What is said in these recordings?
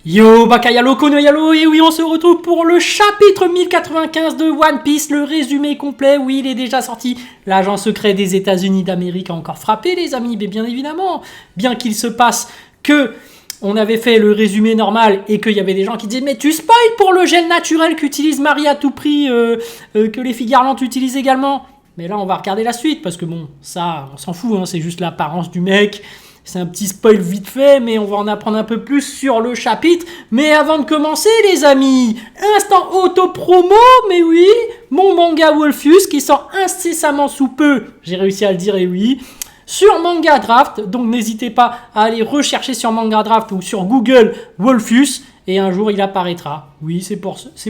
Yo, Bakayalo, Konoyalo, et oui, on se retrouve pour le chapitre 1095 de One Piece, le résumé complet. Oui, il est déjà sorti. L'agent secret des États-Unis d'Amérique a encore frappé, les amis, mais bien évidemment, bien qu'il se passe que on avait fait le résumé normal et qu'il y avait des gens qui disaient mais tu spoil pour le gel naturel qu'utilise Marie à tout prix, que les filles Garlantes utilisent également. Mais là, on va regarder la suite parce que bon, ça, on s'en fout, hein, c'est juste l'apparence du mec. C'est un petit spoil vite fait, mais on va en apprendre un peu plus sur le chapitre. Mais avant de commencer, les amis, instant auto-promo, mais oui, mon manga Wolfus qui sort incessamment sous peu, j'ai réussi à le dire, et oui, sur Manga Draft. Donc n'hésitez pas à aller rechercher sur Manga Draft ou sur Google Wolfus, et un jour il apparaîtra. Oui, c'est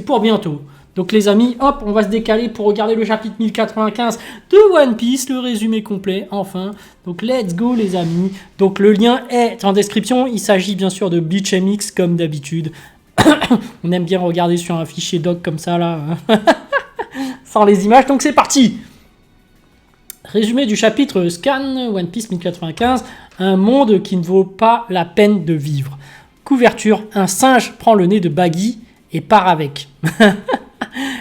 pour bientôt. Donc les amis, hop, on va se décaler pour regarder le chapitre 1095 de One Piece, le résumé complet, enfin. Donc let's go les amis. Donc le lien est en description, il s'agit bien sûr de Bleach MX comme d'habitude. On aime bien regarder sur un fichier doc comme ça là, sans les images, donc c'est parti. Résumé du chapitre Scan, One Piece 1095, un monde qui ne vaut pas la peine de vivre. Couverture, un singe prend le nez de Baggy et part avec.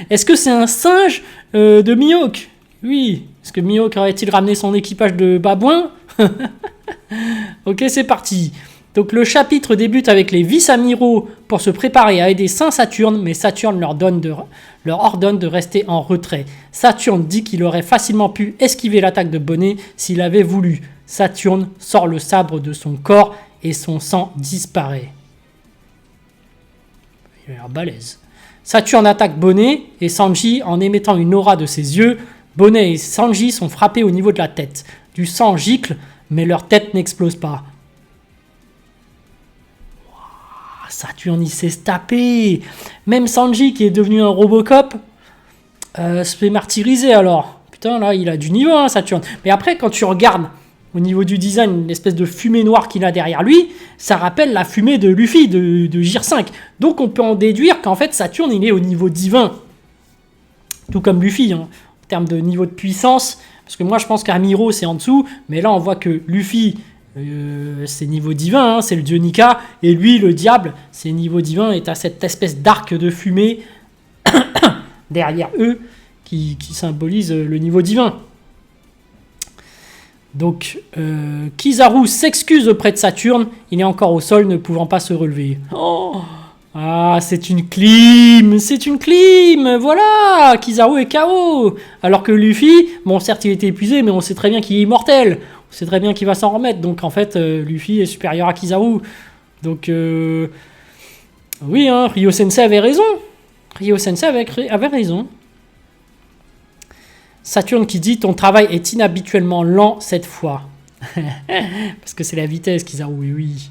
Est-ce que c'est un singe de Mihawk? Oui. Est-ce que Mihawk aurait-il ramené son équipage de babouins? Ok, c'est parti. Donc le chapitre débute avec les vice-amiraux pour se préparer à aider Saint Saturne, mais Saturne leur ordonne de rester en retrait. Saturne dit qu'il aurait facilement pu esquiver l'attaque de Bonnet s'il avait voulu. Saturne sort le sabre de son corps et son sang disparaît. Il a l'air balèze. Saturne attaque Bonnet et Sanji en émettant une aura de ses yeux. Bonnet et Sanji sont frappés au niveau de la tête. Du sang gicle, mais leur tête n'explose pas. Wow, Saturne, il s'est tapé. Même Sanji, qui est devenu un Robocop, se fait martyriser alors. Putain, là, il a du niveau, hein, Saturne. Mais après, quand tu regardes au niveau du design, une espèce de fumée noire qu'il a derrière lui, ça rappelle la fumée de Luffy, de Gear 5. Donc on peut en déduire qu'en fait Saturne, il est au niveau divin. Tout comme Luffy, hein, en termes de niveau de puissance. Parce que moi je pense qu'Amiro c'est en dessous, mais là on voit que Luffy, c'est niveau divin, hein, c'est le dieu Nika, et lui, le diable, c'est niveau divin, et t'as cette espèce d'arc de fumée derrière eux qui symbolise le niveau divin. Donc, Kizaru s'excuse auprès de Saturne. Il est encore au sol, ne pouvant pas se relever. Oh, ah, c'est une clim. Voilà, Kizaru est KO. Alors que Luffy, bon, certes, il était épuisé, mais on sait très bien qu'il est immortel. On sait très bien qu'il va s'en remettre. Donc, en fait, Luffy est supérieur à Kizaru. Donc, oui, hein, Ryo Sensei avait raison. Avait raison. Saturne qui dit « Ton travail est inhabituellement lent cette fois. » Parce que c'est la vitesse, Kizaru, oui.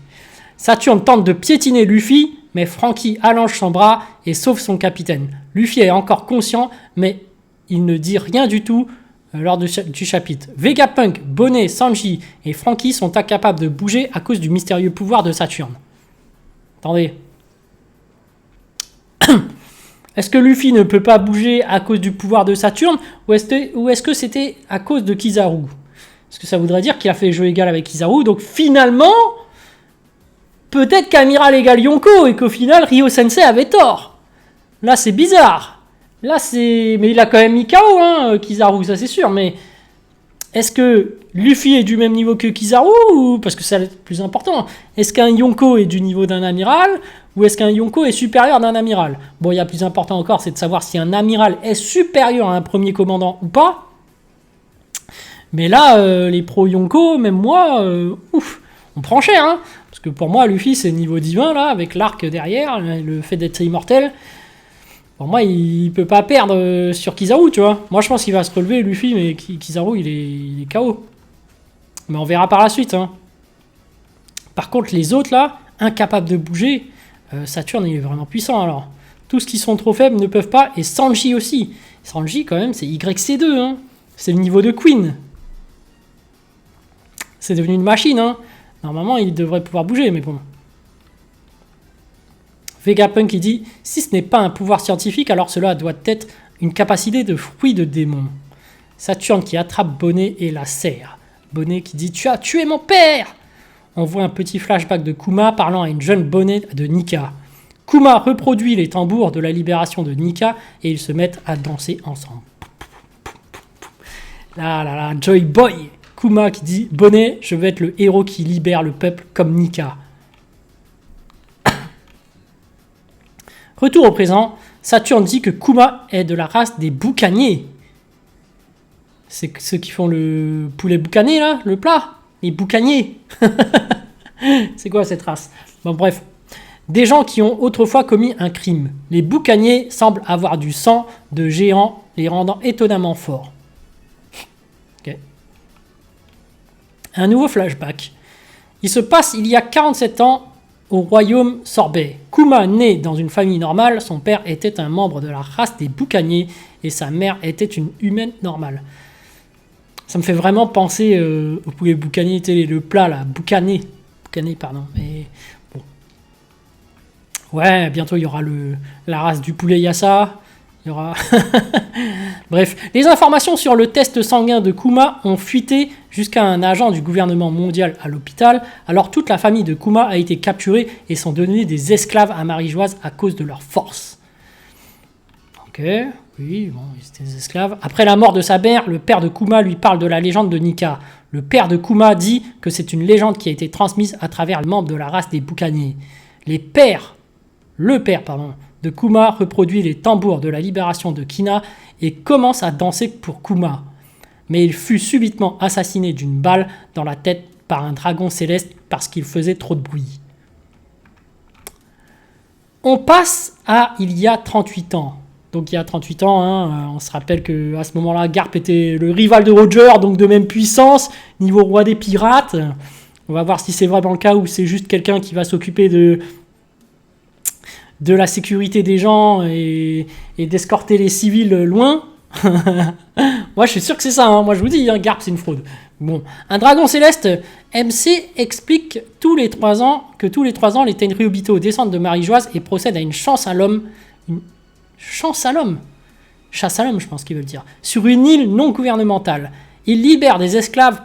Saturne tente de piétiner Luffy, mais Franky allonge son bras et sauve son capitaine. Luffy est encore conscient, mais il ne dit rien du tout lors du chapitre. Vegapunk, Bonnet, Sanji et Franky sont incapables de bouger à cause du mystérieux pouvoir de Saturne. Attendez. Est-ce que Luffy ne peut pas bouger à cause du pouvoir de Saturne ou est-ce que c'était à cause de Kizaru? Est-ce que ça voudrait dire qu'il a fait jeu égal avec Kizaru? Donc finalement, peut-être qu'Amiral égale Yonko et qu'au final, Ryo Sensei avait tort. Là, c'est bizarre. Mais il a quand même mis KO, hein, Kizaru, ça c'est sûr. Mais est-ce que Luffy est du même niveau que Kizaru ou... Parce que c'est le plus important. Est-ce qu'un Yonko est du niveau d'un amiral ou est-ce qu'un Yonko est supérieur d'un amiral? Bon, il y a plus important encore, c'est de savoir si un amiral est supérieur à un premier commandant ou pas. Mais là, les pros Yonko, même moi, on prend cher. Hein, parce que pour moi, Luffy, c'est niveau divin, là, avec l'arc derrière, le fait d'être immortel. Pour moi, il peut pas perdre sur Kizaru, tu vois. Moi, je pense qu'il va se relever, Luffy, mais Kizaru, il est KO. Mais on verra par la suite. Hein. Par contre, les autres, là, incapables de bouger... Saturne, il est vraiment puissant, alors. Tous qui sont trop faibles ne peuvent pas, et Sanji aussi. Sanji, quand même, c'est YC2, hein. C'est le niveau de Queen. C'est devenu une machine, hein. Normalement, il devrait pouvoir bouger, mais bon. Vegapunk, il dit « Si ce n'est pas un pouvoir scientifique, alors cela doit être une capacité de fruit de démon. » Saturne qui attrape Bonnet et la serre. Bonnet qui dit « Tu as tué mon père !» on voit un petit flashback de Kuma parlant à une jeune bonnet de Nika. Kuma reproduit les tambours de la libération de Nika et ils se mettent à danser ensemble. Là, Joy Boy. Kuma qui dit « Bonnet, je veux être le héros qui libère le peuple comme Nika. » Retour au présent, Saturne dit que Kuma est de la race des boucaniers. C'est ceux qui font le poulet boucané, là, le plat. Les boucaniers. C'est quoi cette race? Bon, bref. Des gens qui ont autrefois commis un crime. Les boucaniers semblent avoir du sang de géants, les rendant étonnamment forts. Ok. Un nouveau flashback. Il se passe il y a 47 ans au royaume Sorbet. Kuma naît dans une famille normale, son père était un membre de la race des boucaniers et sa mère était une humaine normale. Ça me fait vraiment penser au poulet boucanier, le plat là, boucané, pardon. Mais bon. Ouais, bientôt il y aura la race du poulet Yassa. Il y aura. Bref, les informations sur le test sanguin de Kuma ont fuité jusqu'à un agent du gouvernement mondial à l'hôpital. Alors toute la famille de Kuma a été capturée et sont devenus des esclaves à Marie-Joise à cause de leur force. Ok, oui, bon, ils étaient des esclaves. Après la mort de sa mère, le père de Kuma lui parle de la légende de Nika. Le père de Kuma dit que c'est une légende qui a été transmise à travers les membres de la race des boucaniers. Le père de Kuma reproduit les tambours de la libération de Kina et commence à danser pour Kuma. Mais il fut subitement assassiné d'une balle dans la tête par un dragon céleste parce qu'il faisait trop de bruit. On passe à il y a 38 ans. Donc il y a 38 ans, on se rappelle qu'à ce moment-là, Garp était le rival de Roger, donc de même puissance, niveau roi des pirates. On va voir si c'est vraiment le cas ou c'est juste quelqu'un qui va s'occuper de la sécurité des gens et d'escorter les civils loin. Moi, je suis sûr que c'est ça. Moi, je vous dis, Garp, c'est une fraude. Bon, un dragon céleste, MC explique que tous les 3 ans, les Tenryubito descendent de Marie-Joise et procèdent à une chasse à l'homme, je pense qu'ils veulent dire, sur une île non gouvernementale. Ils libèrent des esclaves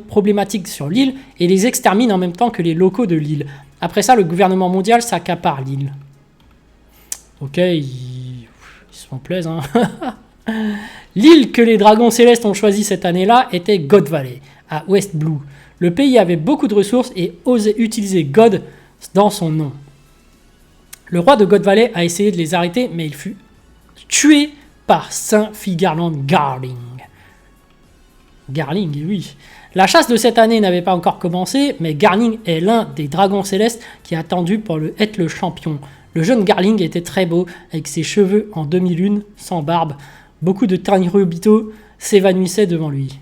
problématiques sur l'île et les exterminent en même temps que les locaux de l'île. Après ça, le gouvernement mondial s'accapare l'île. Ok, ils se font plaisir. L'île que les dragons célestes ont choisie cette année-là était God Valley, à West Blue. Le pays avait beaucoup de ressources et osait utiliser God dans son nom. Le roi de God Valley a essayé de les arrêter, mais il fut tué par Saint Figarland Garling. Garling, oui. La chasse de cette année n'avait pas encore commencé, mais Garling est l'un des dragons célestes qui est attendu pour être le champion. Le jeune Garling était très beau, avec ses cheveux en demi-lune, sans barbe. Beaucoup de Tenryubito s'évanouissaient devant lui.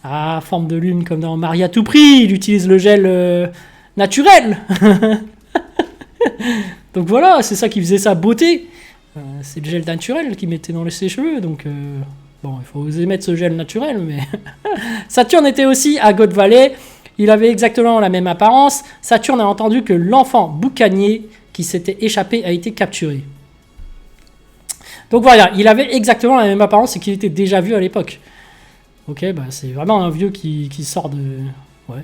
Ah, forme de lune comme dans Marie à tout prix, il utilise le gel naturel. Donc voilà, c'est ça qui faisait sa beauté. C'est le gel naturel qu'il mettait dans ses cheveux, donc bon, il faut oser mettre ce gel naturel, mais... Saturne était aussi à God Valley, il avait exactement la même apparence. Saturne a entendu que l'enfant boucanier qui s'était échappé a été capturé. Donc voilà, il avait exactement la même apparence et qu'il était déjà vu à l'époque. Ok, bah c'est vraiment un vieux qui sort de... Ouais.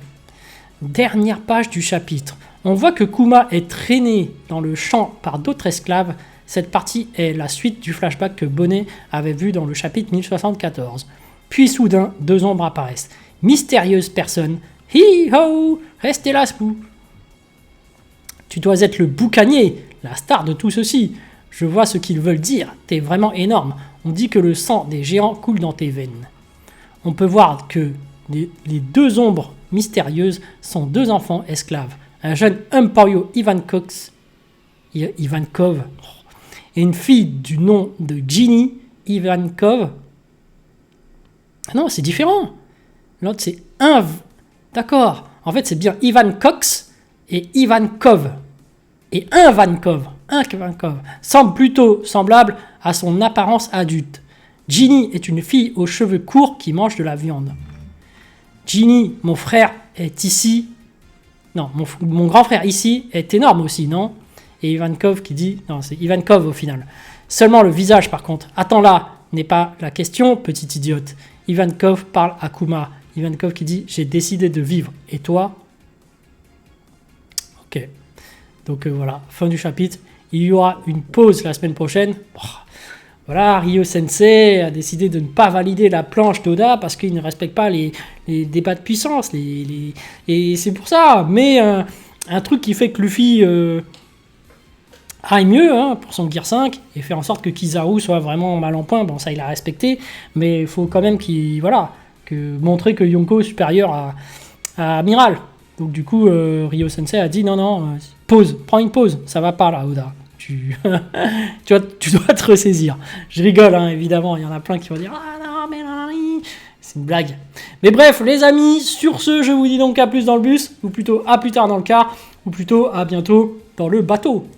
Dernière page du chapitre. On voit que Kuma est traîné dans le champ par d'autres esclaves. Cette partie est la suite du flashback que Bonnet avait vu dans le chapitre 1074. Puis soudain, 2 ombres apparaissent. Mystérieuse personne. Hi-ho, restez là, Spoo. Tu dois être le boucanier, la star de tout ceci. Je vois ce qu'ils veulent dire. T'es vraiment énorme. On dit que le sang des géants coule dans tes veines. On peut voir que les 2 ombres mystérieuses sont 2 enfants esclaves. Un jeune Emporio Ivankov et une fille du nom de Ginny Ivankov. Ah non, c'est différent. L'autre, c'est un... D'accord. En fait, c'est bien Ivan Cox et Ivankov. Et un Vankov semble plutôt semblable à son apparence adulte. Ginny est une fille aux cheveux courts qui mange de la viande. Ginny, mon frère, est ici. Non, mon grand frère ici est énorme aussi, non? Et Ivankov qui dit... Non, c'est Ivankov au final. Seulement le visage, par contre. Attends là, n'est pas la question, petite idiote. Ivankov parle à Kuma. Ivankov qui dit « J'ai décidé de vivre. Et toi ?» Ok. Donc voilà, fin du chapitre. Il y aura une pause la semaine prochaine. Voilà, Ryo Sensei a décidé de ne pas valider la planche d'Oda parce qu'il ne respecte pas les débats de puissance. Et c'est pour ça. Mais un truc qui fait que Luffy aille mieux pour son Gear 5 et fait en sorte que Kizaru soit vraiment mal en point. Bon, ça, il a respecté. Mais il faut quand même montrer que Yonko est supérieur à Amiral. Donc du coup, Ryo Sensei a dit non, pause, prends une pause. Ça va pas là, Oda. Tu dois te ressaisir. Je rigole, évidemment. Il y en a plein qui vont dire ah non, mais non, c'est une blague. Mais bref, les amis, sur ce, je vous dis donc à plus dans le bus, ou plutôt à plus tard dans le car, ou plutôt à bientôt dans le bateau.